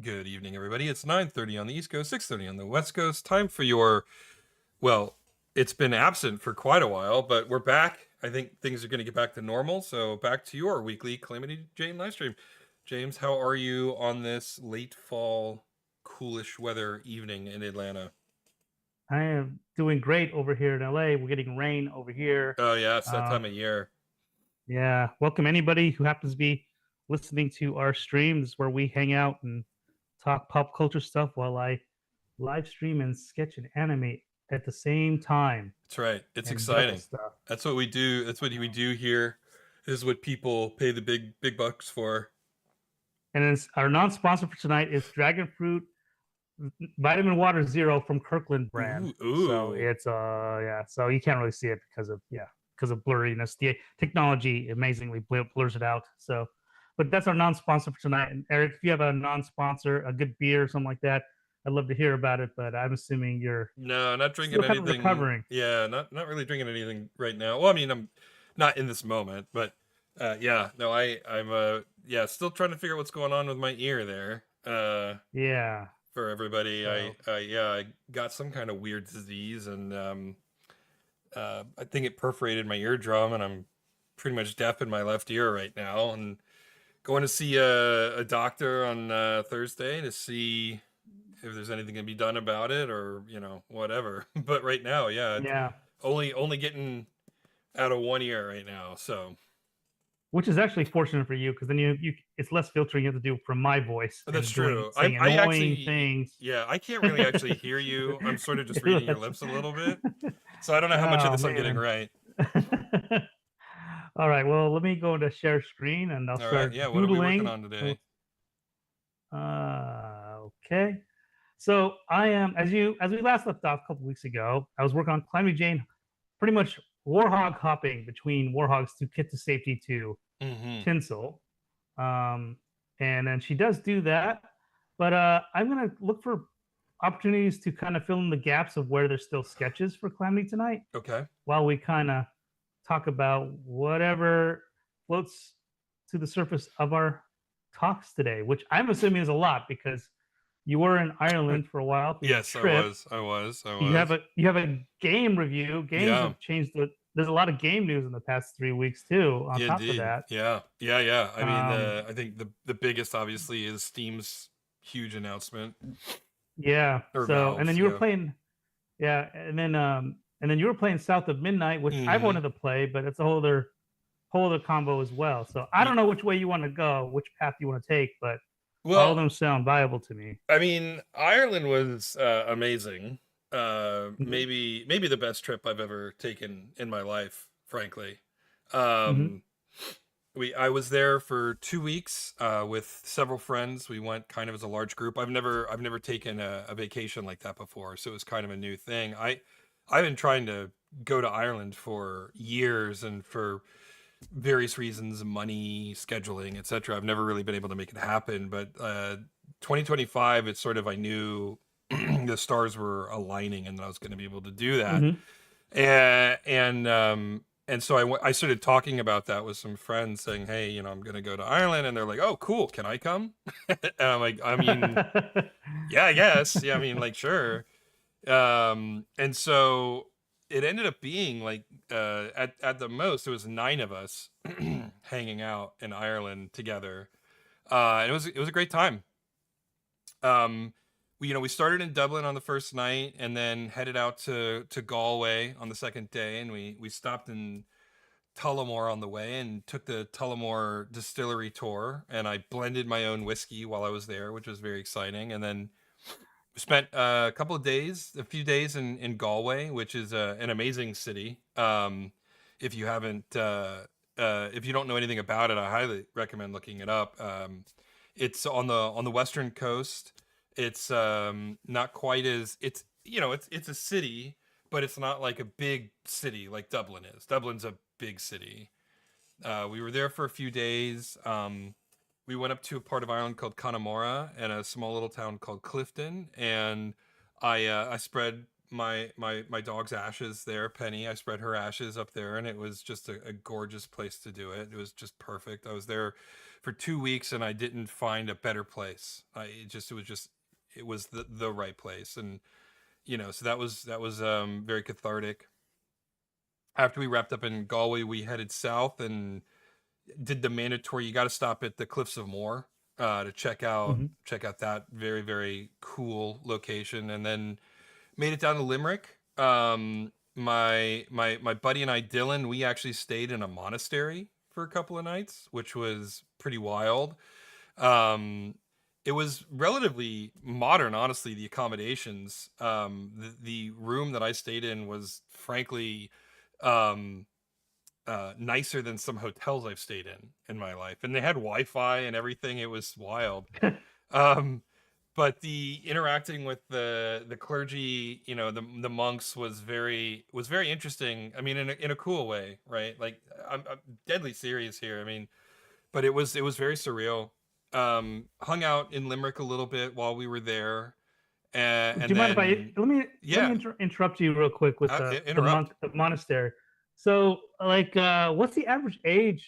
Good evening, everybody. It's 9:30 on the East Coast, 6:30 on the West Coast. Time for your, well, it's been absent for quite a while, but we're back. I think things are going to get back to normal. So back to your weekly Calamity Jane live stream. James, how are you on this late fall, coolish weather evening in Atlanta? I am doing great over here in LA. We're getting rain over here. Oh yeah, it's that Uh, time of year. yeah, welcome anybody who happens to be listening to our streams where we hang out and talk pop culture stuff while I live stream and sketch and animate at the same time That's right. It's and double exciting. stuff. That's what we do. That's what we do here. This is what people pay the big bucks for. And it's, our non-sponsor for tonight is Dragon Fruit Vitamin Water Zero from Kirkland brand. Ooh, So ooh. it's yeah, so you can't really see it because of blurriness. The technology amazingly blurs it out. So, but that's our non-sponsor for tonight. And Eric, if you have a non-sponsor, a good beer or something like that, I'd love to hear about it. But I'm assuming you're No, not still drinking kind of anything. recovering. Yeah, not really drinking anything right now. Well, I mean, I'm not in this moment, but yeah, no, I'm yeah, still trying to figure out what's going on with my ear there. Yeah. For everybody, So, I got some kind of weird disease, and I think it perforated my eardrum, and I'm pretty much deaf in my left ear right now, and going to see a doctor on Thursday to see if there's anything to be done about it, or whatever. But right now, yeah, it's yeah, only getting out of one ear right now. So which is actually fortunate for you because then you it's less filtering you have to do from my voice that's and doing true. I saying I annoying actually, things. yeah, I can't really actually hear you. I'm sort of just reading your lips a little bit, so I don't know how much of Oh this I'm getting man. right. All right. Well, let me go into share screen and I'll All right, start yeah. What are we working doodling. on today? Okay. So I am, as we last left off a couple weeks ago, I was working on Calamity Jane, pretty much warhog hopping between warhogs to get to safety to Mm-hmm. tinsel. Um, and then she does do that, but I'm gonna look for opportunities to kind of fill in the gaps of where there's still sketches for Calamity tonight, Okay. while we kind of talk about whatever floats to the surface of our talks today, which I'm assuming is a lot because you were in Ireland for a while for your Yes, I trip. was. I was. I You have was. a game review. Games Yeah. have changed. There's a lot of game news in the past 3 weeks too. On Yeah, top of indeed. that, Yeah. Yeah, yeah. I mean, um, I think the biggest obviously is Steam's huge announcement, yeah. or So and then Valve's. you were Yeah. playing, yeah, and then you were playing South of Midnight, which I've Mm-hmm. wanted to play, but it's a whole other combo as well. So I don't know which way you want to go, which path you want to take, but all of Well, them sound viable to me. I mean, Ireland was amazing. Mm-hmm. Maybe the best trip I've ever taken in my life, frankly. Mm-hmm. Um, I was there for 2 weeks with several friends. We went kind of as a large group. I've never taken a vacation like that before, so it was kind of a new thing. I've been trying to go to Ireland for years, and for various reasons, money, scheduling, etc. I've never really been able to make it happen. But 2025, it's sort of, I knew the stars were aligning and I was going to be able to do that. Mm-hmm. And so I started talking about that with some friends, saying, "Hey, I'm going to go to Ireland," and they're like, "Oh, cool, can I come?" And I'm like, "I mean, yeah, I guess, yeah, I mean, like, sure." And so it ended up being like, at the most it was 9 of us hanging out in Ireland together, and it was a great time. We started in Dublin on the first night, and then headed out to Galway on the second day, and we stopped in Tullamore on the way and took the Tullamore distillery tour, and I blended my own whiskey while I was there, which was very exciting. And then we spent a few days in Galway, which is an amazing city. If you haven't, if you don't know anything about it, I highly recommend looking it up. It's on the western coast. It's not quite as, it's a city, but it's not like a big city like Dublin is. Dublin's a big city. We were there for a few days. We went up to a part of Ireland called Connemara and a small little town called Clifton, and I spread my dog's ashes there, Penny. I spread her ashes up there, and it was just a gorgeous place to do it. It was just perfect. I was there for 2 weeks, and I didn't find a better place. It was the right place, and so that was very cathartic. After we wrapped up in Galway, we headed south and did the mandatory. You got to stop at the Cliffs of Moher to Hmm. check out that very very cool location, and then made it down to Limerick. My buddy and I, Dylan, we actually stayed in a monastery for a couple of nights, which was pretty wild. Um, it was relatively modern, honestly. The accommodations, the room that I stayed in was frankly um, nicer than some hotels I've stayed in my life, and they had Wi-Fi and everything. It was wild. Um, but the interacting with the clergy, the monks was very interesting. I mean, in a cool way, right? Like I'm deadly serious here. I mean, but it was very surreal. Hung out in Limerick a little bit while we were there, Do and you mind if I then let me yeah, interrupt you real quick with interrupt. the monastery? So, like, what's the average age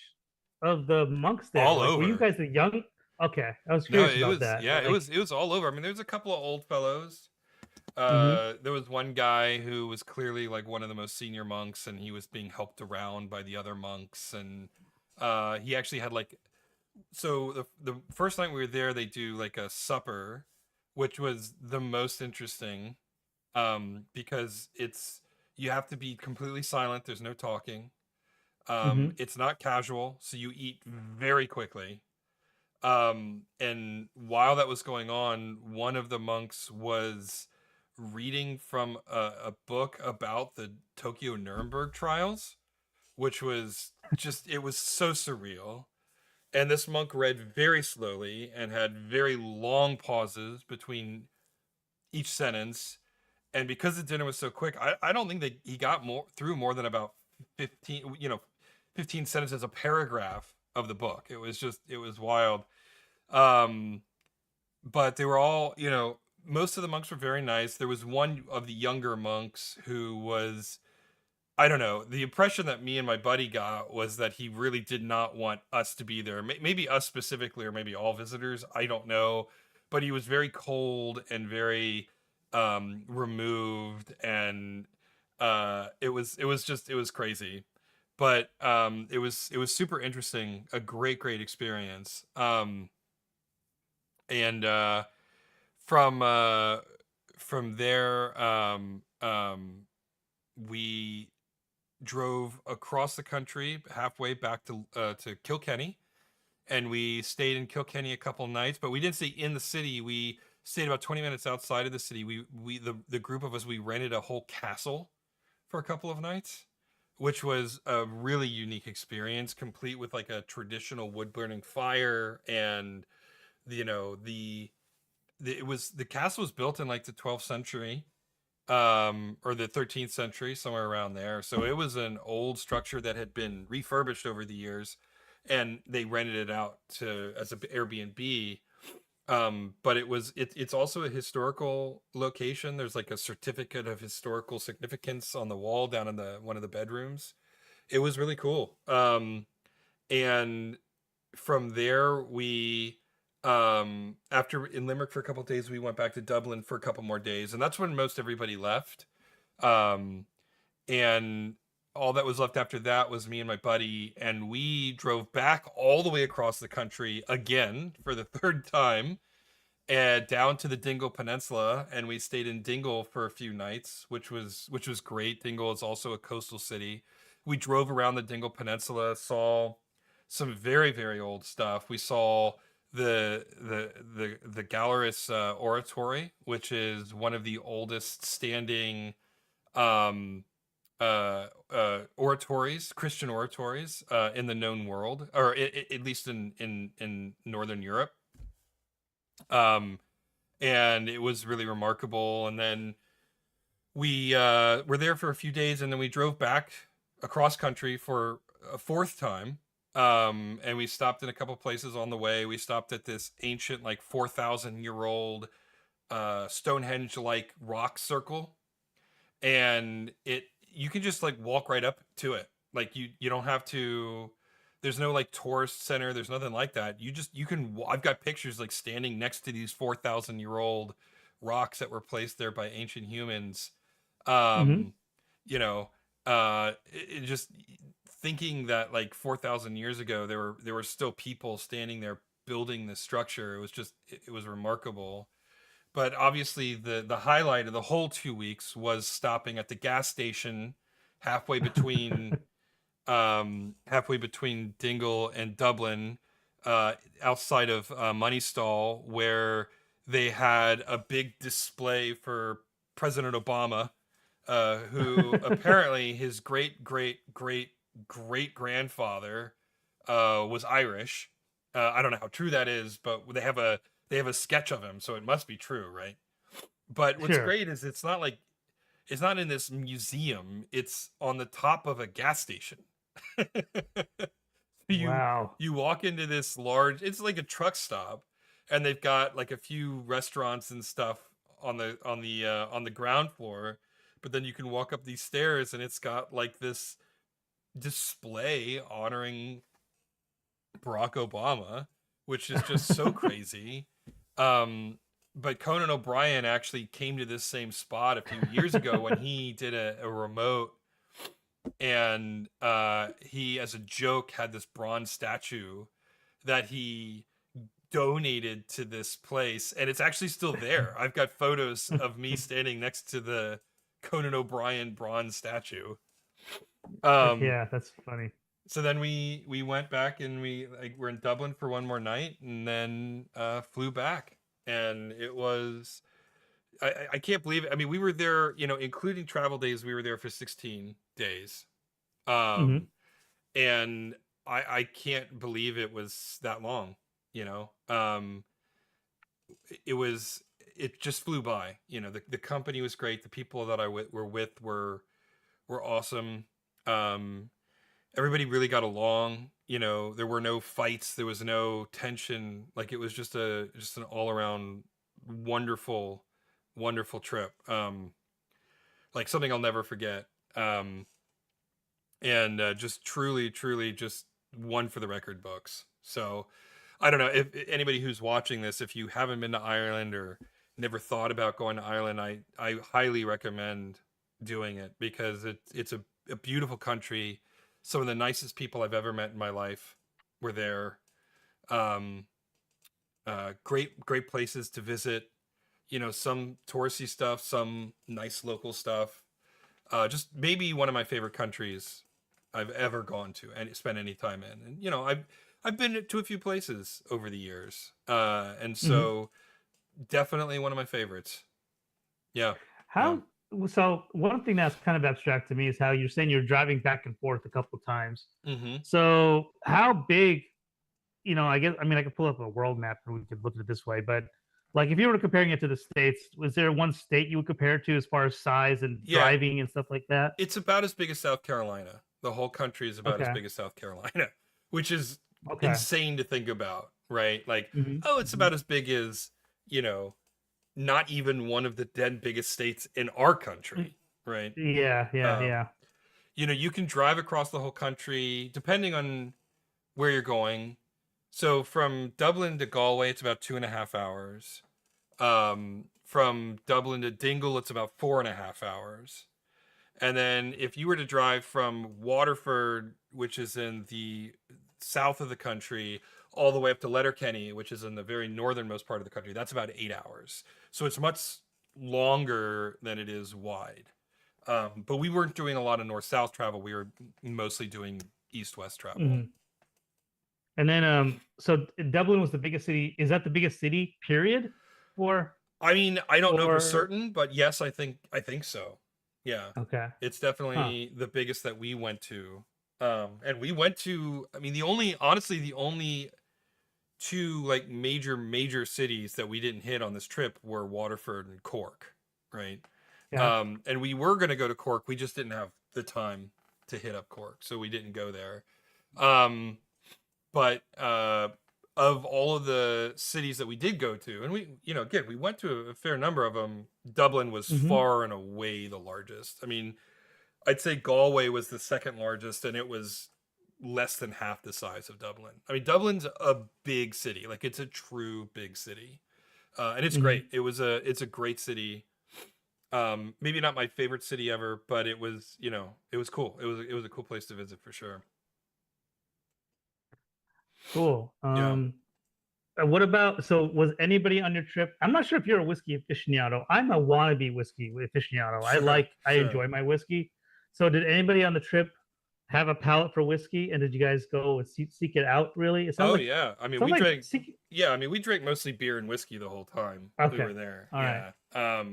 of the monks there? All Like, were you over. guys the young? Okay, I was No, curious about that. Like, it was all over. I mean, there's a couple of old fellows. hmm There was one guy who was clearly like one of the most senior monks, and he was being helped around by the other monks, and he actually had like so the first night we were there, they do like a supper, which was the most interesting, because you have to be completely silent. There's no talking. hmm It's not casual, so you eat very quickly. And while that was going on, one of the monks was reading from a book about the Tokyo Nuremberg trials, which was it was so surreal. And this monk read very slowly and had very long pauses between each sentence. And because the dinner was so quick, I don't think that he got more than about 15, 15 sentences, a paragraph of the book. It was wild. Um, but they were all, most of the monks were very nice. There was one of the younger monks who was, I don't know, the impression that me and my buddy got was that he really did not want us to be there. Maybe us specifically, or maybe all visitors. I don't know. But he was very cold and very removed, and it was crazy. But it was super interesting, a great experience. And from uh from there, we drove across the country halfway back to Kilkenny, and we stayed in Kilkenny a couple nights, but we didn't stay in the city. We stayed about 20 minutes outside of the city. The group of us, we rented a whole castle for a couple of nights, which was a really unique experience, complete with like a traditional wood burning fire. And you know the castle was built in like the 12th century, or the 13th century, somewhere around there. So it was an old structure that had been refurbished over the years, and they rented it out to as an Airbnb. But it's also a historical location. There's like a certificate of historical significance on the wall down in the one of the bedrooms. It was really cool. And from there, we after in Limerick for a couple of days, we went back to Dublin for a couple more days, and that's when most everybody left. um and all that was left after that was me and my buddy, and we drove back all the way across the country again for the third time, and down to the Dingle Peninsula, and we stayed in Dingle for a few nights, which was great. Dingle is also a coastal city. We drove around the Dingle Peninsula, saw some very very old stuff. We saw the Galleries Oratory, which is one of the oldest standing um oratories, Christian oratories, in the known world, or at least in Northern Europe. Um, and it was really remarkable. And then we were there for a few days, and then we drove back across country for a fourth time. And we stopped in a couple places on the way. We stopped at this ancient, like 4,000-year-old Stonehenge like rock circle. and you can just like walk right up to it. Like you don't have to. There's no like tourist center. There's nothing like that. You can. I've got pictures like standing next to these 4,000-year-old rocks that were placed there by ancient humans. Mm-hmm. Um, you know, it just thinking that like 4,000 years ago there were still people standing there building this structure. It was remarkable. But obviously the highlight of the whole 2 weeks was stopping at the gas station halfway between halfway between Dingle and Dublin, outside of Moneystall, where they had a big display for President Obama, who apparently his great grandfather was Irish. I don't know how true that is, but they have a sketch of him, so it must be true, right? But what's Sure. great is it's not in this museum. It's on the top of a gas station. you Wow. you walk into this large, it's like a truck stop, and they've got like a few restaurants and stuff on the ground floor, but then you can walk up these stairs and it's got like this display honoring Barack Obama, which is just so crazy. But Conan O'Brien actually came to this same spot a few years ago when he did a remote, and he, as a joke, had this bronze statue that he donated to this place, and it's actually still there. I've got photos of me standing next to the Conan O'Brien bronze statue. Um, Yeah, that's funny. so then we went back and we're in Dublin for one more night, and then flew back, and it was I can't believe it. I mean, we were there, including travel days, we were there for 16 days. Mm-hmm. Um, and I can't believe it was that long, you know. It was it just flew by. The company was great. The people that were with were awesome. Um, Everybody really got along. There were no fights. There was no tension. Like, it was just an all around wonderful, wonderful trip. Like something I'll never forget. And just truly, truly, just one for the record books. So I don't know if anybody who's watching this, if you haven't been to Ireland or never thought about going to Ireland, I highly recommend doing it, because it's a beautiful country. Some of the nicest people I've ever met in my life were there. Um, great places to visit. Some touristy stuff, some nice local stuff. Just maybe one of my favorite countries I've ever gone to and spent any time in. And I've been to a few places over the years, and Mm-hmm. so definitely one of my favorites. Yeah, yeah. How so? One thing that's kind of abstract to me is how you're saying you're driving back and forth a couple of times. Hmm. So how big? I guess I mean I could pull up a world map and we could look at it this way, but like if you were comparing it to the states, was there one state you would compare it to as far as size and Yeah, driving and stuff like that? it's about as big as South Carolina. The whole country is about as Okay. big as South Carolina, which is Okay. insane to think about, right? Like, Mm-hmm. oh, it's Mm-hmm. about as big as, you know, not even one of the 10 biggest states in our country, right? Yeah. Yeah. Um, Yeah. you can drive across the whole country depending on where you're going. So from Dublin to Galway, it's about 2.5 hours. From Dublin to Dingle, it's about 4.5 hours. And then if you were to drive from Waterford, which is in the south of the country, all the way up to Letterkenny, which is in the very northernmost part of the country, that's about 8 hours. So it's much longer than it is wide. But we weren't doing a lot of north-south travel. We were mostly doing east-west travel. Mm-hmm. And then so Dublin was the biggest city. Is that the biggest city? Period. For I mean, I don't know for or certain, but yes, I think so. Yeah. okay. It's Huh. definitely the biggest that we went to. And we went to, I mean, the only two like major cities that we didn't hit on this trip were Waterford and Cork, right? Yeah. And we were going to go to Cork. We just didn't have the time to hit up Cork, so we didn't go there. Um, but of all of the cities that we did go to, and we, again, we went to a fair number of them. Dublin was Hmm. far and away the largest. I mean, I'd say Galway was the second largest, and it was less than half the size of Dublin. I mean, Dublin's a big city, like it's a true big city, and it's Hmm. great. It's a great city. Maybe not my favorite city ever, but it was, it was cool. It was a cool place to visit for sure. Cool. Yeah. What about, so was anybody on your trip? I'm not sure if you're a whiskey aficionado. I'm a wannabe whiskey aficionado. Sure, I sure. enjoy my whiskey. So did anybody on the trip have a palate for whiskey, and did you guys go and seek it out really? Oh yeah. I mean, Sounds we like drank. seek. Yeah, I mean, we drank mostly beer and whiskey the whole time we Okay. were there. All right. Yeah.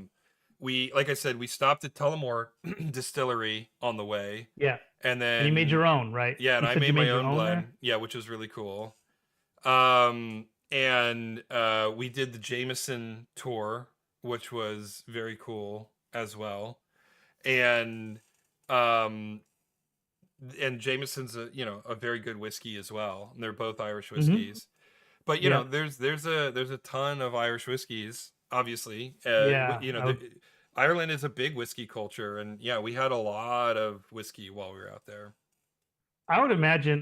We, like I said, we stopped at Tullamore Distillery on the way, Yeah. and And you made then your own, right? yeah, and You I said made you my made your own own blend. there? Yeah, which was really cool. And we did the Jameson tour, which was very cool as well. And um, and Jameson's a very good whiskey as well. And they're both Irish Mm-hmm. whiskeys. But Yeah. there's a ton of Irish whiskeys, obviously. Yeah. Ireland is a big whiskey culture, and yeah, we had a lot of whiskey while we were out there. I would imagine,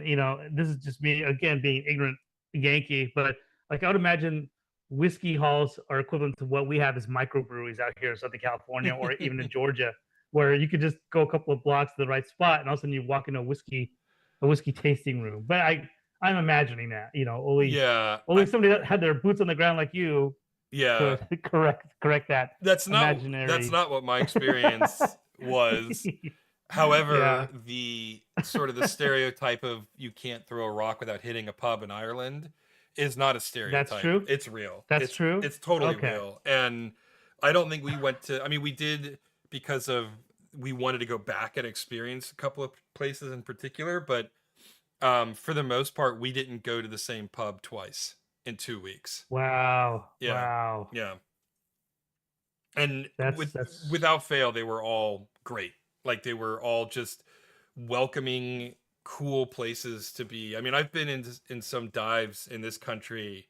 this is just me again being ignorant Yankee, but like I would imagine whiskey halls are equivalent to what we have as microbreweries out here in Southern California or even in Georgia, where you could just go a couple of blocks to the right spot and all of a sudden you walk into a whiskey tasting room. But I'm imagining that, Yeah, only somebody that had their boots on the ground like you yeah. could correct that That's imaginary. not what my experience was. Yeah, However, the sort of the stereotype of you can't throw a rock without hitting a pub in Ireland is not a that's stereotype. true. It's real. That's It's true. it's totally Okay. real. And I don't think we went to, I mean, we did because of we wanted to go back and experience a couple of places in particular, but for the most part we didn't go to the same pub twice in 2 weeks. Wow. Yeah. Wow. Yeah. And That's without fail they were all great. Like they were all just welcoming, cool places to be. I mean, I've been in some dives in this country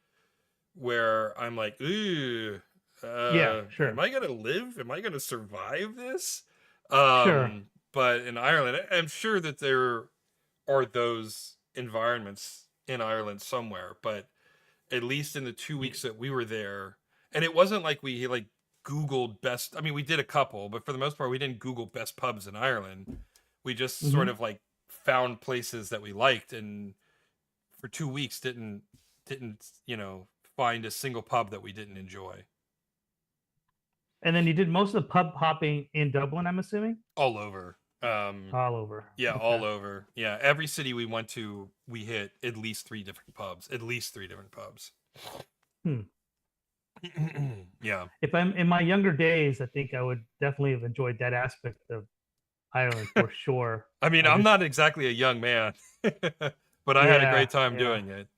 where I'm like, ooh, yeah, am sure. I gonna live, am I gonna survive this? Sure. But in Ireland I'm sure that there are those environments in Ireland somewhere, but at least in the 2 weeks that we were there. And it wasn't like we like Googled best. I mean, we did a couple, but for the most part, we didn't Google best pubs in Ireland. We just sort Hmm. of like found places that we liked, and for 2 weeks didn't find a single pub that we didn't enjoy. And then you did most of the pub hopping in Dublin, I'm assuming? All over. All over. Yeah, Okay. all over. Yeah, every city we went to, we hit at least three different pubs. At least three different pubs. Hmm. Yeah. If I'm in my younger days, I think I would definitely have enjoyed that aspect of Ireland for sure. I mean, I I'm just, not exactly a young man, but I had a yeah, great time yeah, doing it.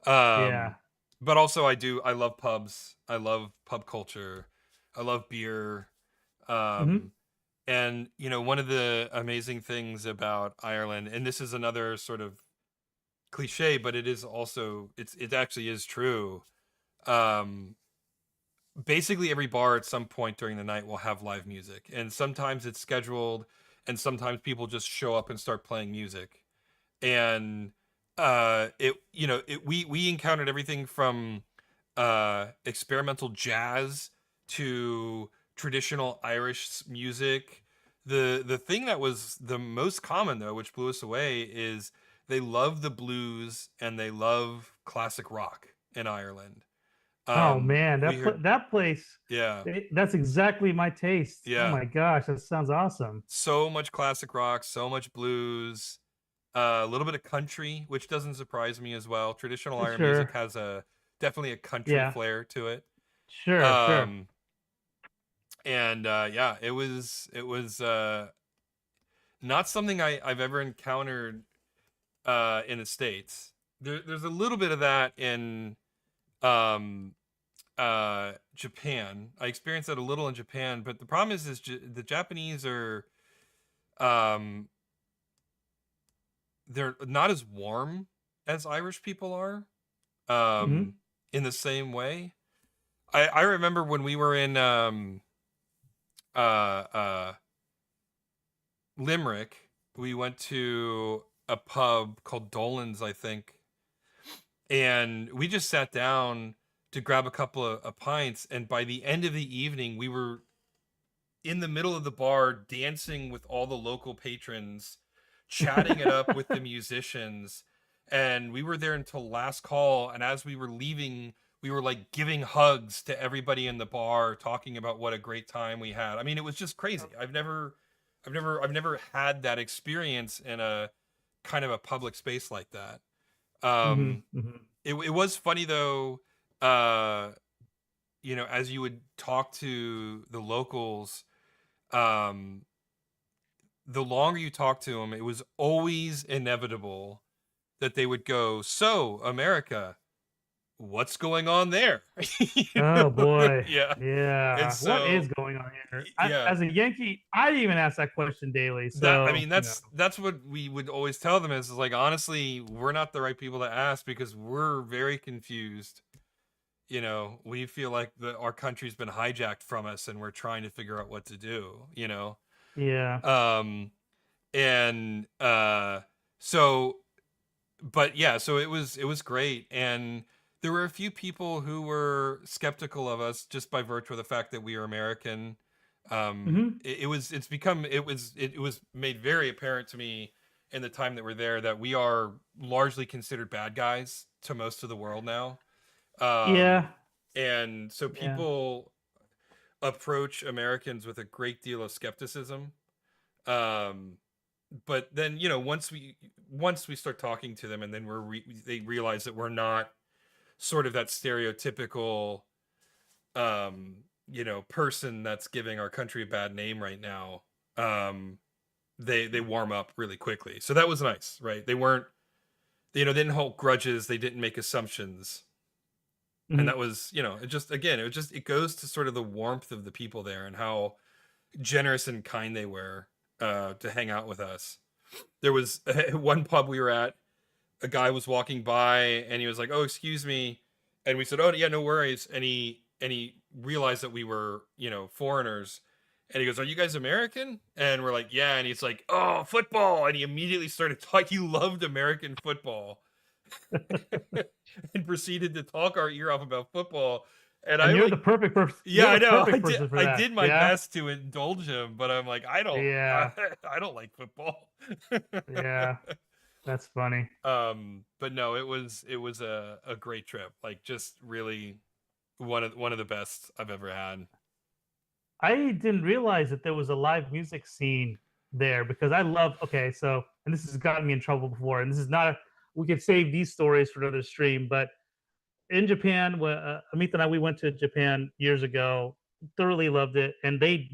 yeah. But also I love pubs. I love pub culture. I love beer. Hmm. Um, and one of the amazing things about Ireland, and this is another sort of cliche, but it is also it actually is true. Um, Basically every bar at some point during the night will have live music, and sometimes it's scheduled, and sometimes people just show up and start playing music. And it you know it we encountered everything from experimental jazz to traditional Irish music. The thing that was the most common though, which blew us away, is they love the blues and they love classic rock in Ireland. Oh man, We heard, that place, yeah, that's exactly my taste. Oh yeah, my gosh, that sounds awesome. so much classic rock, so much blues, a little bit of country, which doesn't surprise me as well. Traditional Irish music Sure. has a definitely a country Yeah. flair to it. Sure. Sure. Um, and yeah, it was not something I've ever encountered in the States. There's a little bit of that in um, Japan. I experienced that a little in Japan, but the problem is the Japanese are um, they're not as warm as Irish people are. Hmm. in the same way. I remember when we were in uh, uh, Limerick, we went to a pub called Dolan's, I think, and we just sat down to grab a couple of pints. And by the end of the evening, we were in the middle of the bar dancing with all the local patrons, chatting it up with the musicians. And we were there until last call. And as we were leaving, we were like giving hugs to everybody in the bar, talking about what a great time we had. I mean, it was just crazy. I've never had that experience in a kind of a public space like that. Hmm. Um, Hmm. it was funny though, uh, as you would talk to the locals, um, the longer you talk to them, it was always inevitable that they would go, "So, America, what's going on there?" You Oh know? boy, Yeah. And yeah. What is so, going on here? yeah, As a Yankee, I even ask that question daily. I So mean, that's what we would always tell them is like, honestly, we're not the right people to ask because we're very confused. We feel like our country's been hijacked from us and we're trying to figure out what to do. yeah. Um, and so but yeah, so it was great. And there were a few people who were skeptical of us just by virtue of the fact that we are American. Hmm. It was made very apparent to me in the time that we're there that we are largely considered bad guys to most of the world now. um Yeah. and so Yeah. people approach Americans with a great deal of skepticism. um but then once we start talking to them, and then they realize that we're not sort of that stereotypical person that's giving our country a bad name right now. Um they warm up really quickly, so that was nice, right? They didn't hold grudges, they didn't make assumptions. And Hmm. that was, it just, again, it goes to sort of the warmth of the people there and how generous and kind they were to hang out with us. There was one pub we were at, a guy was walking by and he was like, "Oh, excuse me," and we said, "Oh, yeah, no worries." And he realized that we were, foreigners, and he goes, "Are you guys American?" And we're like, "Yeah." And he's like, "Oh, football!" And he immediately started talking. He loved American football, and proceeded to talk our ear off about football. And And I you're the like, perfect person. yeah, You're I the know. I perfect did. person for I that. did my Yeah. best to indulge him, but I'm like, I don't. I, Yeah. I don't like football. Yeah. That's funny. But no, it was a great trip. Like, just really one of the best I've ever had. I didn't realize that there was a live music scene there because I love. Okay, so and this has gotten me in trouble before, and this is not. We could save these stories for another stream, but in Japan, Amit and I we went to Japan years ago. Thoroughly loved it, and they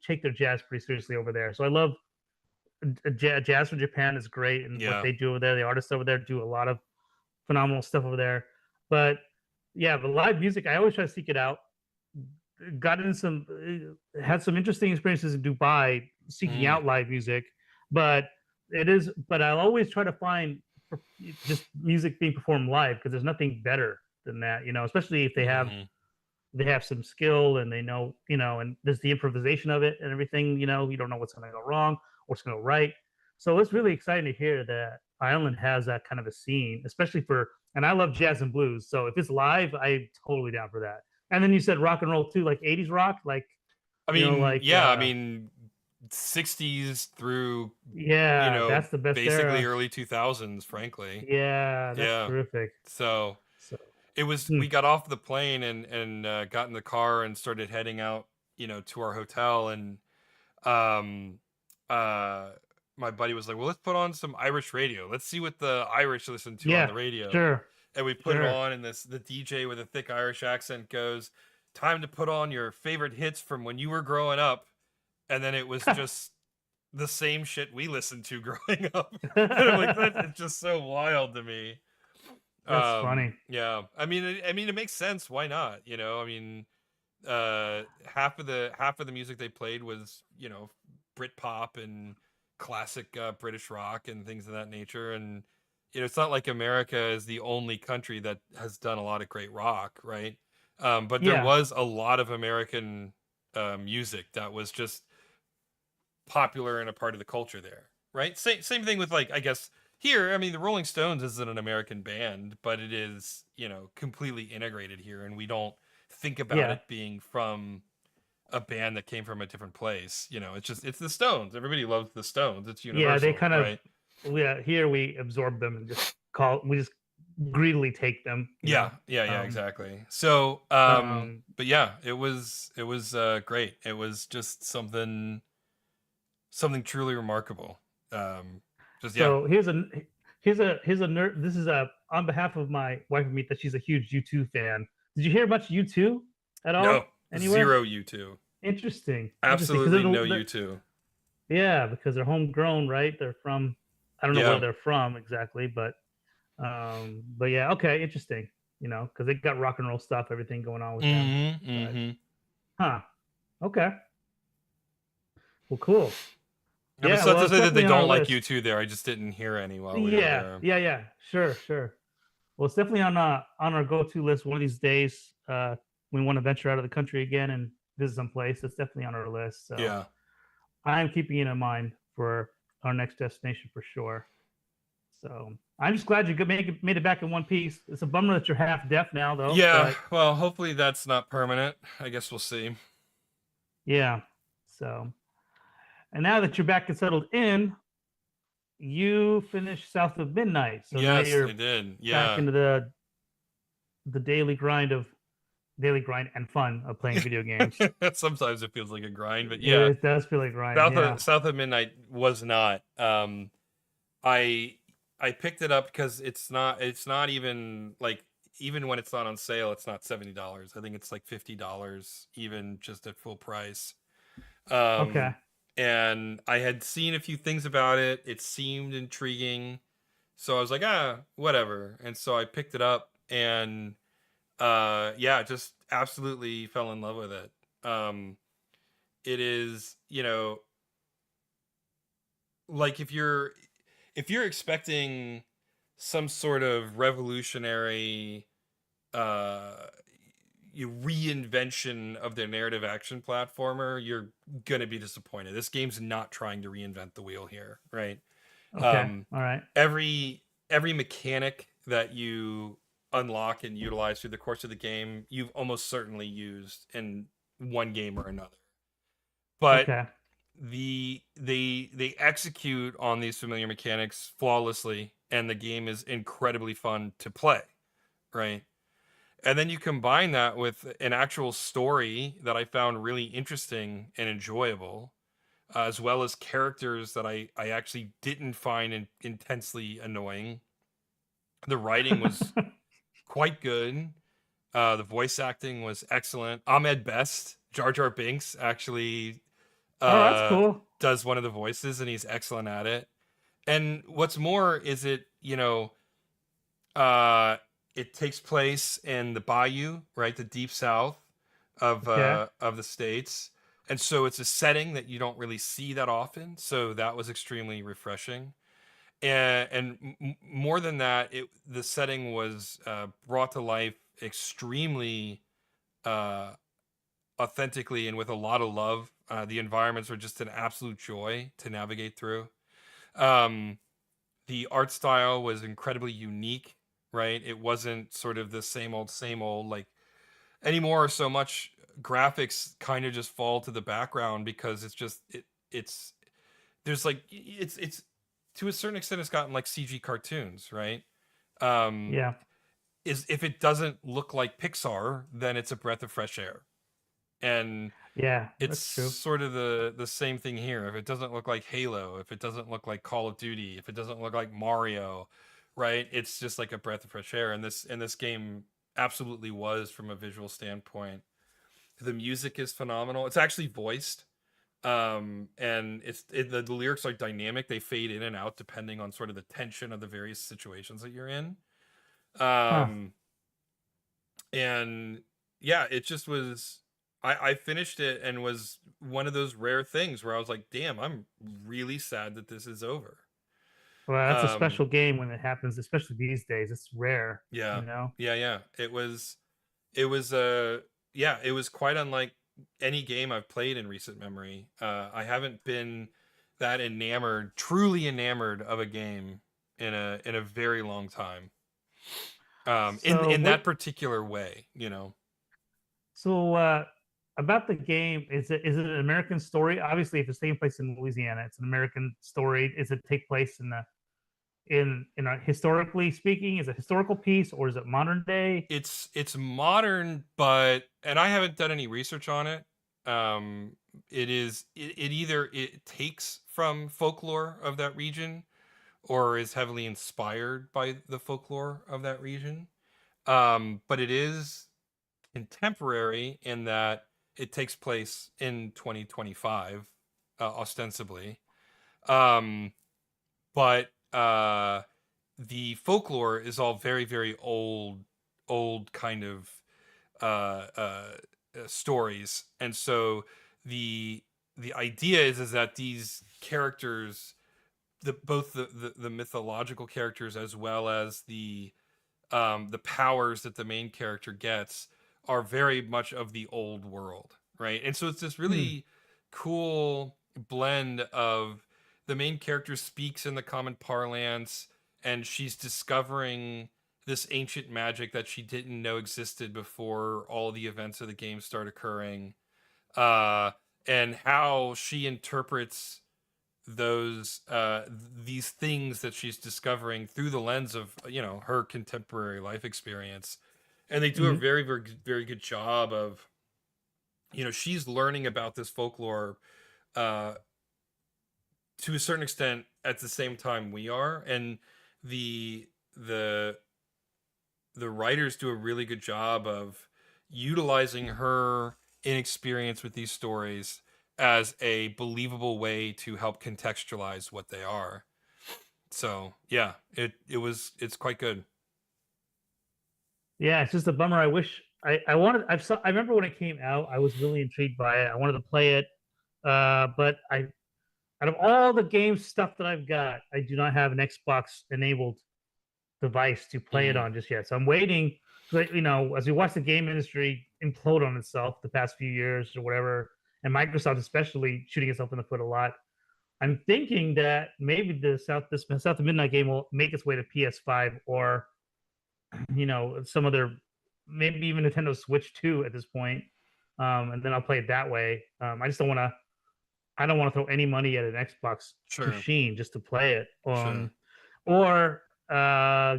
take their jazz pretty seriously over there. So I love jazz from Japan is great, and what Yeah. they do over there. The artists over there do a lot of phenomenal stuff over there. But yeah, the live music, I always try to seek it out. Got in some, had some interesting experiences in Dubai seeking Mm, out live music, but but I'll always try to find just music being performed live because there's nothing better than that, especially if hmm they have some skill and they know, and there's the improvisation of it and everything, you don't know what's going to go wrong, what's going to go right. So it's really exciting to hear that Ireland has that kind of a scene, especially and I love jazz and blues. So if it's live, I'm totally down for that. And then you said rock and roll too, like 80s rock, like, I mean, like, yeah. I mean, 60s through, yeah, that's the best basically era. early 2000s, frankly. Yeah, that's Yeah. terrific. So So, we hmm. got off the plane and got in the car and started heading out, to our hotel. And um uh my buddy was like, "Well, let's put on some Irish radio. Let's see what the Irish listen to on Yeah, the radio." sure, And we put it sure. on, and the DJ with a thick Irish accent goes, "Time to put on your favorite hits from when you were growing up." And then it was just the same shit we listened to growing up. And I'm like, that it's just so wild to me. That's funny. Yeah. I mean, it makes sense. Why not? I mean, half of the music they played was, Brit pop and classic British rock and things of that nature. And it's not like America is the only country that has done a lot of great rock, right? But there Yeah, was a lot of American music that was just popular and a part of the culture there, right? Same thing with like I guess here. I mean, the Rolling Stones isn't an American band, but it is completely integrated here, and we don't think about yeah, it being from a band that came from a different place. It's the Stones. Everybody loves the Stones. It's yeah. They universal, kind of, right? yeah. Here we absorb them and we just greedily take them. Yeah, yeah, yeah, exactly. So, Um, but yeah, it was great. It was just something truly remarkable. Just yeah. so here's a nerd. This is a on behalf of my wife and me that she's a huge U2 fan. Did you hear much U2 at No, all anywhere? zero U2. Interesting. Because Absolutely no U2. yeah, because they're homegrown, right? They're from I don't know where Yeah. they're from exactly, but yeah, okay, interesting. Because they got rock and roll stuff, everything going on with them. Mm-hmm. But Mm-hmm. huh, okay, well, cool. Yeah, but it's Yeah, not well, to it's say that they definitely on our don't like list. U2 there. I just didn't hear any while we were Yeah, there. yeah, yeah. Sure. Well, it's definitely on our go-to list one of these days. We want to venture out of the country again and visit some place. It's definitely on our list. So Yeah. I'm keeping it in mind for our next destination for sure. So I'm just glad you made it back in one piece. It's a bummer that you're half deaf now, though. Yeah. But Well, hopefully that's not permanent. I guess we'll see. yeah. So and now that you're back and settled in, you finished South of Midnight. So now Yes, I you're did. back Yeah. into the daily grind and fun of playing video games. Sometimes it feels like a grind, but yeah. It does feel like grind. Yeah. South of Midnight was not. I I picked it up because it's not even like even when it's not on sale, it's not $70. I think it's like $50 even just at full price. Okay. Um, and I had seen a few things about it. It seemed intriguing, so I was like, whatever. And so I picked it up, and yeah, just absolutely fell in love with it. It is, like if you're expecting some sort of revolutionary uh reinvention of their narrative action platformer, you're gonna be disappointed. This game's not trying to reinvent the wheel here, right? Okay. um All right. every mechanic that you unlock and utilize through the course of the game, you've almost certainly used in one game or another. But Okay. they execute on these familiar mechanics flawlessly, and the game is incredibly fun to play, right? And then you combine that with an actual story that I found really interesting and enjoyable, as well as characters that I actually didn't find intensely annoying. The writing was quite good. The voice acting was excellent. Ahmed Best, Jar Jar Binks, actually Oh, that's uh, cool. does one of the voices, and he's excellent at it. And what's more is uh, it takes place in the bayou, right, the deep south Okay. of the states, and so it's a setting that you don't really see that often. So that was extremely refreshing. And more than that, the setting was brought to life extremely uh, authentically and with a lot of love. The environments were just an absolute joy to navigate through. Um, the art style was incredibly unique, right? It wasn't sort of the same old like anymore. So much graphics kind of just fall to the background because it's there's like it's to a certain extent it's gotten like CG cartoons, right? Um, Yeah. is if it doesn't look like Pixar, then it's a breath of fresh air. And Yeah. it's That's true. sort of the same thing here. If it doesn't look like Halo, if it doesn't look like Call of Duty, if it doesn't look like Mario, right? It's just like a breath of fresh air. And this game absolutely was from a visual standpoint. The music is phenomenal. It's actually voiced. And the lyrics are dynamic. They fade in and out depending on sort of the tension of the various situations that you're in. Huh. Um, and yeah, it just was. I finished it and was one of those rare things where I was like, damn, I'm really sad that this is over. Well, that's a Um, special game when it happens, especially these days. It's rare, yeah, you know. yeah. It was yeah, it was quite unlike any game I've played in recent memory. I haven't been that enamored, truly enamored of a game in a very long time. So In that what? particular way, you know. So about the game, is it an American story? Obviously, if it's taking place in Louisiana, it's an American story. Is it take place in the in a historically speaking? Is it a historical piece or is it modern day? It's modern, but and I haven't done any research on it. It either it takes from folklore of that region or is heavily inspired by the folklore of that region. But it is contemporary in that it takes place in 2025, ostensibly. Um, but the folklore is all very, very old kind of uh, uh, stories, and so the the idea is that these characters, both the mythological characters as well as the powers that the main character gets are very much of the old world, right? And so it's this Hmm. really cool blend of the main character speaks in the common parlance and she's discovering this ancient magic that she didn't know existed before all the events of the game start occurring. Uh, and how she interprets those these things that she's discovering through the lens of her contemporary life experience, and they do a Mm-hmm. very very good job of she's learning about this folklore uh to a certain extent at the same time we are, and the the the writers do a really good job of utilizing her inexperience with these stories as a believable way to help contextualize what they are. So yeah, it's quite good. Yeah, it's just a bummer. I wish I wanted. I remember when it came out, I was really intrigued by it. I wanted to play it, but I out of all the game stuff that I've got, I do not have an Xbox enabled device to play it Mm, on just yet. So I'm waiting because as we watch the game industry implode on itself the past few years or whatever, and Microsoft especially shooting itself in the foot a lot. I'm thinking that maybe this South of Midnight game will make its way to PS5 or some other maybe even Nintendo Switch 2 at this point. And then I'll play it that way. I don't want to throw any money at an Xbox sure, machine just to play it. sure, Or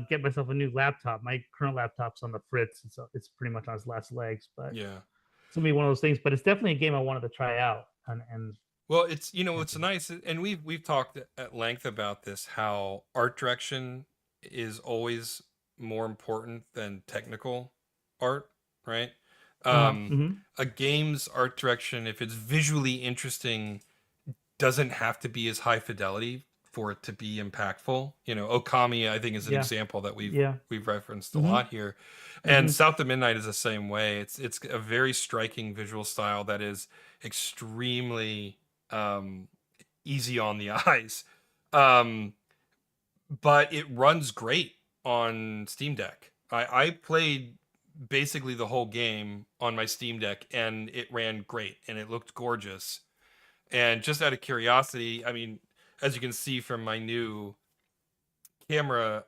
get myself a new laptop. My current laptop's on the fritz, so it's pretty much on its last legs. But yeah. it's gonna be one of those things. But it's definitely a game I wanted to try out. And Well, it's nice, and we've talked at length about this. How art direction is always more important than technical art, right? Um, mm-hmm. a game's art direction, if it's visually interesting, doesn't have to be as high fidelity for it to be impactful. Okami, I think, is an Yeah, example that yeah, we've referenced a mm-hmm. lot here, and Mm-hmm. South of Midnight is the same way. It's a very striking visual style that is extremely um, easy on the eyes, um, but it runs great on Steam Deck. I played basically the whole game on my Steam Deck, and it ran great, and it looked gorgeous. And just out of curiosity, I mean, as you can see from my new camera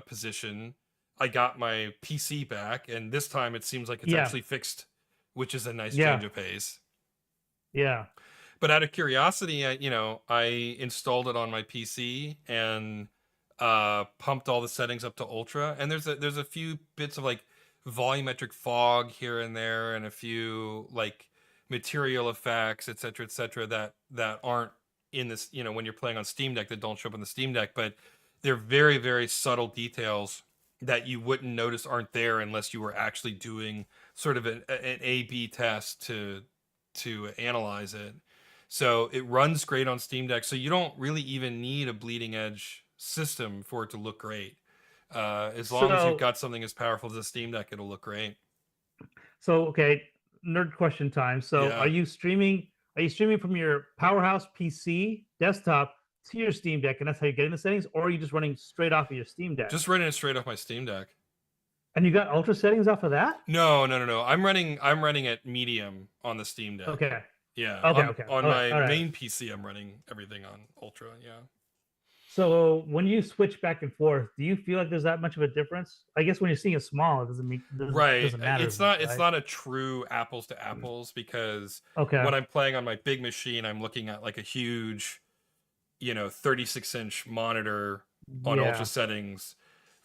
position, I got my PC back, and this time it seems like it's Yeah, actually fixed, which is a nice change yeah, of pace. yeah, But out of curiosity, I installed it on my PC and pumped all the settings up to ultra. And there's a few bits of like volumetric fog here and there, and a few like material effects, et cetera, that aren't in this, when you're playing on Steam Deck, that don't show up on the Steam Deck. But they're very, very subtle details that you wouldn't notice aren't there unless you were actually doing sort of an A/B test to analyze it. So it runs great on Steam Deck. So you don't really even need a bleeding edge system for it to look great. As long as you've So got something as powerful as a Steam Deck, it'll look great. okay, nerd question time. So Yeah. are you streaming from your powerhouse PC desktop to your Steam Deck, and that's how you get in the settings, or are you just running straight off of your Steam Deck? Just running it straight off my Steam Deck. And you got ultra settings off of that? No. I'm running at medium on the Steam Deck. Okay. Yeah, Okay. on Okay. on All right. my All right. main PC, I'm running everything on ultra. Yeah. So when you switch back and forth, do you feel like there's that much of a difference? I guess when you're seeing it small, it Right. doesn't matter as It's much, not it's right? not a true apples to apples because Okay. when I'm playing on my big machine, I'm looking at like a huge, 36-inch monitor on ultra Yeah. settings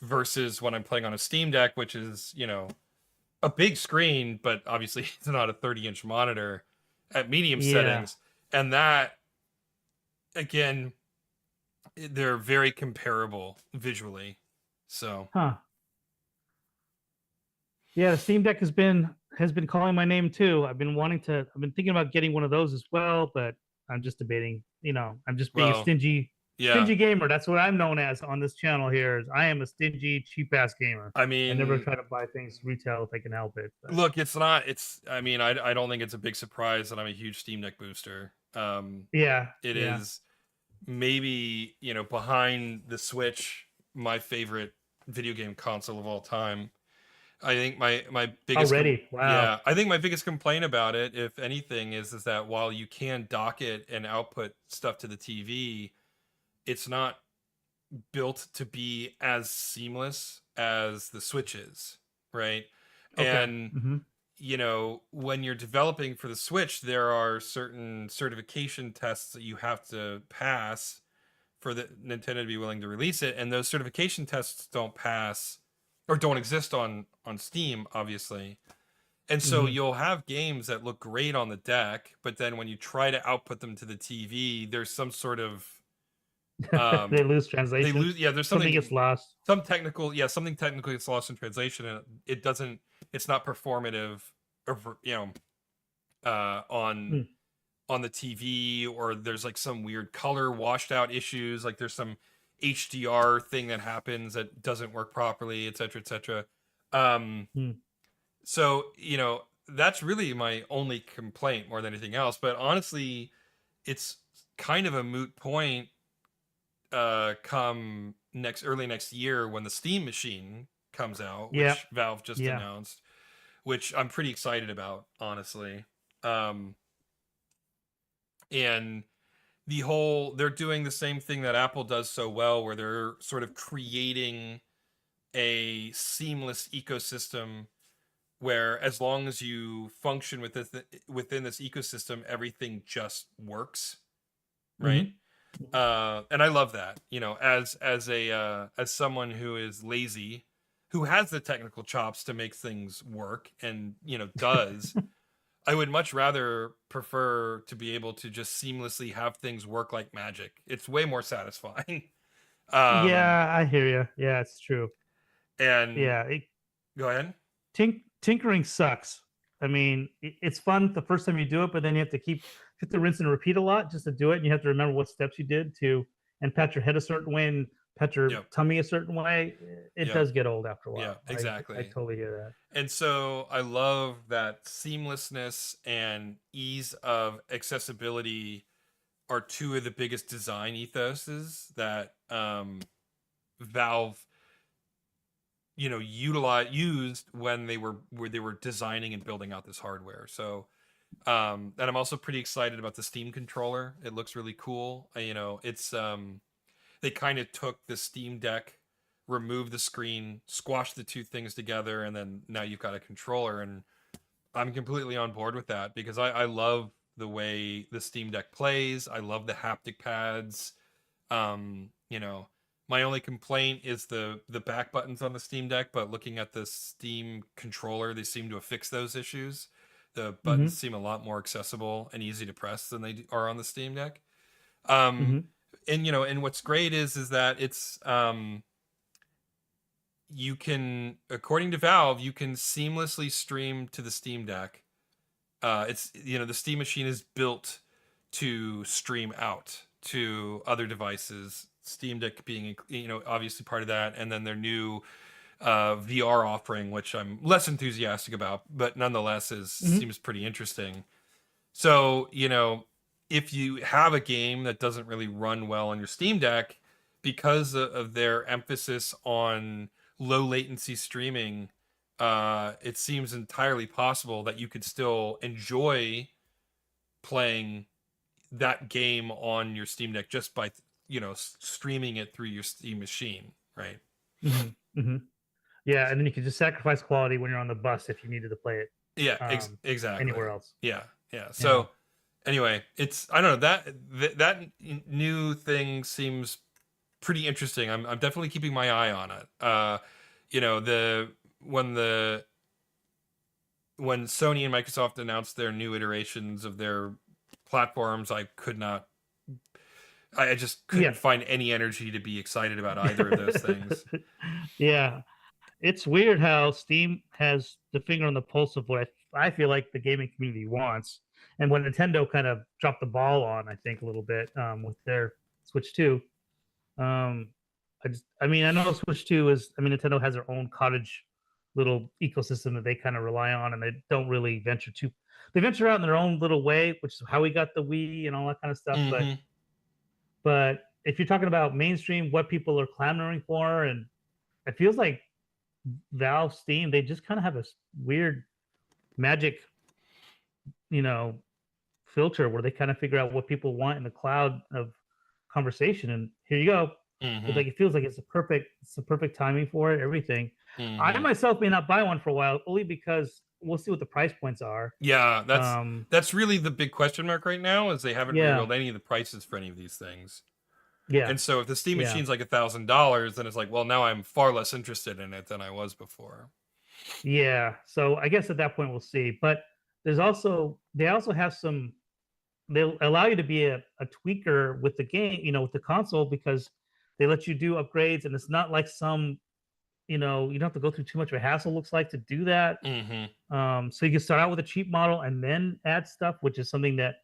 versus when I'm playing on a Steam Deck, which is, a big screen, but obviously it's not a 30-inch monitor at medium Yeah. settings. And that, again, they're very comparable visually. So, Huh. Yeah, the Steam Deck has been calling my name too. I've been thinking about getting one of those as well, but I'm just debating. I'm just being a well, yeah. stingy gamer. That's what I'm known as on this channel here. Is I am a stingy, cheap ass gamer. I I never mean, try to buy things retail if I can help it. But look, it's not, I mean, I don't think it's a big surprise that I'm a huge Steam Deck booster. yeah, It yeah. is maybe, behind the Switch, my favorite video game console of all time. I think my biggest Already, wow. yeah, I think my biggest complaint about it, if anything, is that while you can dock it and output stuff to the TV, it's not built to be as seamless as the Switch is, right? Okay. And Mm-hmm. when you're developing for the Switch, there are certain certification tests that you have to pass for the Nintendo to be willing to release it, and those certification tests don't pass or don't exist on Steam, obviously. And so Mm-hmm. you'll have games that look great on the deck, but then when you try to output them to the TV, there's some sort of They um lose they translation. lose, yeah, there's Something gets lost. something technical gets lost in translation, and it's not performative over, on Hmm. the TV, or there's like some weird color washed out issues, like there's some HDR thing that happens that doesn't work properly, etc., etc. Um, Hmm. so that's really my only complaint more than anything else. But honestly, it's kind of a moot point. Come early next year when the Steam machine comes out, Yeah. which Valve just Yeah. announced, which I'm pretty excited about, honestly. Um, and they're doing the same thing that Apple does so well, where they're sort of creating a seamless ecosystem where, as long as you function within this ecosystem, everything just works, right? Mm-hmm. And I love that, as someone who is lazy, who has the technical chops to make things work, and does. I would much rather prefer to be able to just seamlessly have things work like magic. It's way more satisfying. um Yeah, I hear you. Yeah, it's true. and Yeah, go ahead. tinkering sucks. I mean, it's fun the first time you do it, but then you have to rinse and repeat a lot just to do it, and you have to remember what steps you did and pat your head a certain way and pat your Yep. tummy a certain way. It Yep. does get old after a Yeah, while. I exactly. totally hear that. And so I love that seamlessness and ease of accessibility are two of the biggest design ethoses that Valve used when they were designing and building out this hardware. So and I'm also pretty excited about the Steam controller. It looks really cool. It's they kind of took the Steam Deck, removed the screen, squashed the two things together, and then now you've got a controller. And I'm completely on board with that because I love the way the Steam Deck plays. I love the haptic pads. My only complaint is the back buttons on the Steam Deck, but looking at the Steam controller, they seem to have fixed those issues. The buttons Mm-hmm. seem a lot more accessible and easy to press than they are on the Steam Deck. Um, Mm-hmm. and what's great is that it's you can, according to Valve, you can seamlessly stream to the Steam Deck. It's the Steam machine is built to stream out to other devices. Steam Deck being obviously part of that, and then their new VR offering, which I'm less enthusiastic about, but nonetheless Mm-hmm. seems pretty interesting. So if you have a game that doesn't really run well on your Steam Deck, because of their emphasis on low latency streaming, it seems entirely possible that you could still enjoy playing that game on your Steam Deck just by, streaming it through your Steam machine, right? Hmm. Hmm. Yeah, and then you can just sacrifice quality when you're on the bus if you needed to play it Yeah, anywhere exactly. else. Yeah, yeah. Yeah. So anyway, it's I don't know that new thing seems pretty interesting. I'm definitely keeping my eye on it. The when the when Sony and Microsoft announced their new iterations of their platforms, I just Yeah. couldn't find any energy to be excited about either of those things. Yeah. It's weird how Steam has the finger on the pulse of what I feel like the gaming community wants, and what Nintendo kind of dropped the ball on, I think, a little bit with their Switch 2. Um, I mean, I know Switch 2 is, I mean, Nintendo has their own cottage little ecosystem that they kind of rely on, and they don't really venture too. They venture out in their own little way, which is how we got the Wii and all that kind of stuff. But Mm-hmm. if you're talking about mainstream, what people are clamoring for, and it feels like Valve, Steam, they just kind of have this weird magic, you know, filter where they kind of figure out what people want in the cloud of conversation. And here you go. It's Mm-hmm. like it feels like it's the perfect timing for it. Everything. I Mm-hmm. myself may not buy one for a while, only because we'll see what the price points are. Yeah, Um, that's really the big question mark right now, is they haven't yeah, revealed any of the prices for any of these things. yeah, And so if the Steam yeah, machine's like $1,000, then it's like, well, now I'm far less interested in it than I was before. yeah. So I guess at that point we'll see. But they also have some, they'll allow you to be a tweaker with the game, with the console, because they let you do upgrades, and it's not like some, you don't have to go through too much of a hassle, looks like, to do that. Mm-hmm. So you can start out with a cheap model and then add stuff, which is something that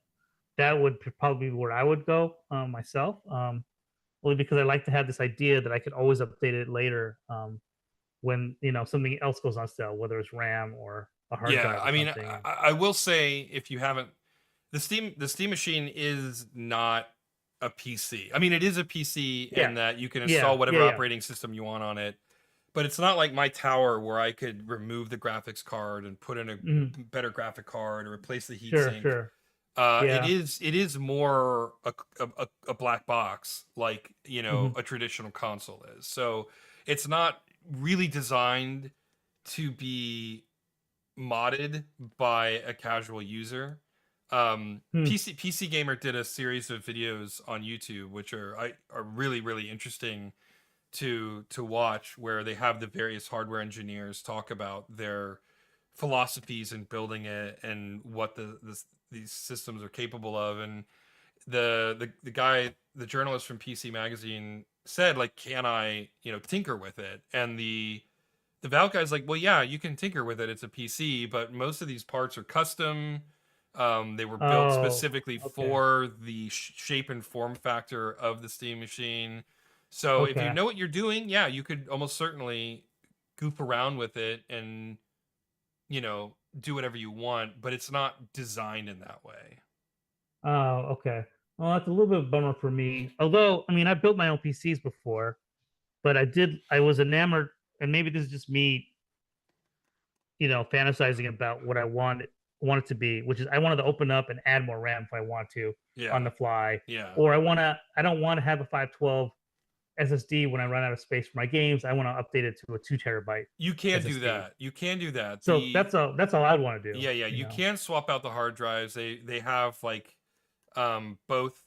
would probably be where I would go myself. Only because I like to have this idea that I could always update it later when something else goes on sale, whether it's RAM or a hard Yeah, drive or I mean, something. And I will say, if you haven't, the Steam machine is not a PC. I mean, it is a PC yeah, in that you can yeah, install whatever yeah, yeah. operating system you want on it, but it's not like my tower where I could remove the graphics card and put in a Mhm. better graphic card or replace the Sure, heatsink. sure. Yeah. It is more a black box, like Hmm. a traditional console is. So it's not really designed to be modded by a casual user. Hmm. PC Gamer did a series of videos on YouTube, which are really interesting to watch, where they have the various hardware engineers talk about their philosophies in building it and what these systems are capable of. And the guy, the journalist from PC Magazine, said, like, can I tinker with it? And the Valve guy's like, well, yeah, you can tinker with it. It's a PC, but most of these parts are custom. They were built Oh, specifically okay, for the shape and form factor of the Steam machine. So if you okay. know what you're doing, yeah, you could almost certainly goof around with it and do whatever you want. But it's not designed in that way. Oh, okay. Well, that's a little bit of a bummer for me. Although, I mean, I built my own PCs before, but I was enamored, and maybe this is just me, fantasizing about what want it to be, which is I wanted to open up and add more RAM if I want to on Yeah, the fly, yeah. or I don't want to have a 512 SSD when I run out of space for my games. I want to update it to a 2 terabyte You can do SSD. that. You can do that. So that's all I'd want to do. Yeah, yeah, you can swap out the hard drives. They have like both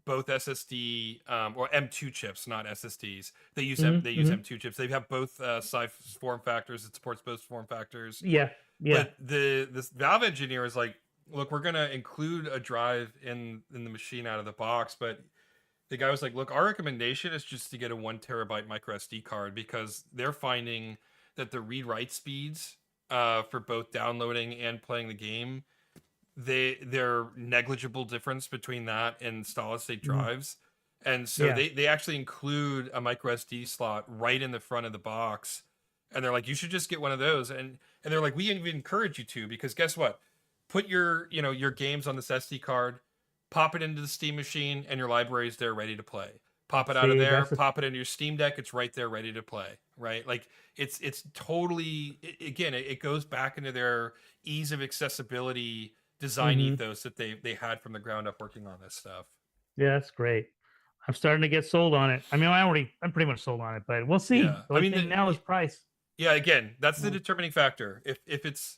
SSD or M2 chips, not SSDs. They use Mm-hmm. M2 chips. They have both size form factors. It supports both form factors. Yeah, yeah. But this Valve engineer is like, look, we're gonna include a drive in the machine out of the box, but the guy was like, look, our recommendation is just to get a 1 terabyte micro SD card, because they're finding that the read write speeds for both downloading and playing the game, they're negligible difference between that and solid state Mm-hmm. drives. And so Yeah. they actually include a micro SD slot right in the front of the box. And they're like, you should just get one of those. And they're like, we encourage you to, because guess what? Put your games on this SD card, pop it into the Steam machine, and your library's there ready to play. Pop it out of See, there, that's a pop it into your Steam Deck, it's right there ready to play, right? Like it's totally, again, it goes back into their ease of accessibility design hmm ethos that they had from the ground up working on this stuff. yeah, that's great. I'm starting to get sold on it. I mean, I'm pretty much sold on it, but we'll see. Yeah. The I only mean, thing now is price. yeah, again, that's the Mm. determining factor. If it's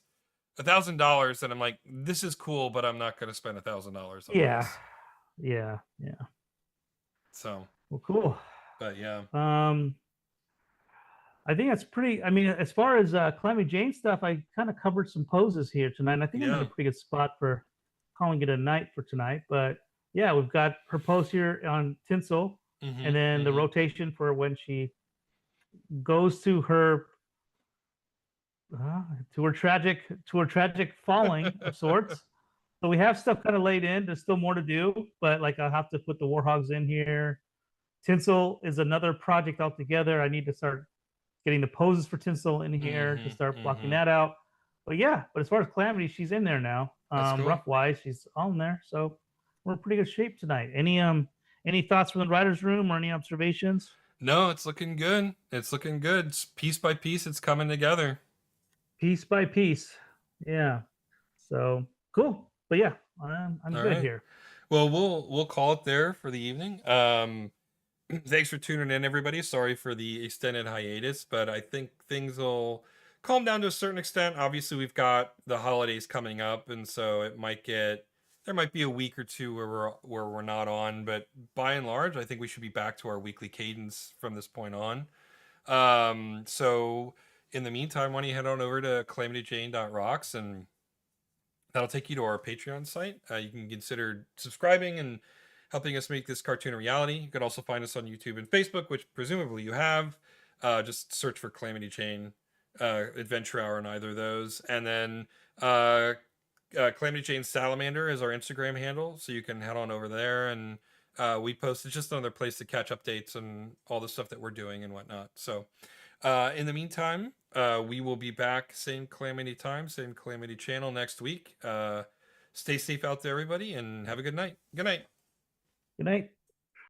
$1,000, then I'm like, this is cool, but I'm not going to spend $1,000 on Yeah, this. yeah. So, Well, cool. but yeah, Um, I think that's pretty. I mean, as far as Calamity Jane stuff, I kind of covered some poses here tonight. And I think I'm in a yeah. pretty good spot for calling it a night for tonight. But yeah, we've got her pose here on Tinsel, and Mm-hmm. then the Mm-hmm. rotation for when she goes to her to her tragic falling of sorts. So we have stuff kind of laid in. There's still more to do, but like I'll have to put the warhogs in here. Tinsel is another project altogether. I need to start getting the poses for Tinsel in here to Mm-hmm. start blocking Mm-hmm. that out. But yeah, but as far as Calamity, she's in there now. That's cool. Rough wise, she's on there. So we're in pretty good shape tonight. Any thoughts from the writers' room or any observations? No, it's looking good. It's looking good. It's piece by piece, it's coming together. Piece by piece. Yeah. So cool. But yeah, I'm All good right. here. Well, we'll call it there for the evening. Thanks for tuning in, everybody. Sorry for the extended hiatus, but I think things will calm down to a certain extent. Obviously, we've got the holidays coming up, and so there might be a week or two where we're not on, but by and large, I think we should be back to our weekly cadence from this point on. So in the meantime, why don't you head on over to calamityjane.rocks, and that'll take you to our Patreon site. You can consider subscribing and helping us make this cartoon a reality. You can also find us on YouTube and Facebook, which presumably you have. Just search for Calamity Chain Adventure Hour in either of those. And then Calamity Chain Salamander is our Instagram handle. So you can head on over there, and we post. It's just another place to catch updates and all the stuff that we're doing and whatnot. So in the meantime, we will be back, same Calamity time, same Calamity channel next week. Stay safe out there, everybody, and have a good night. Good night. Good night.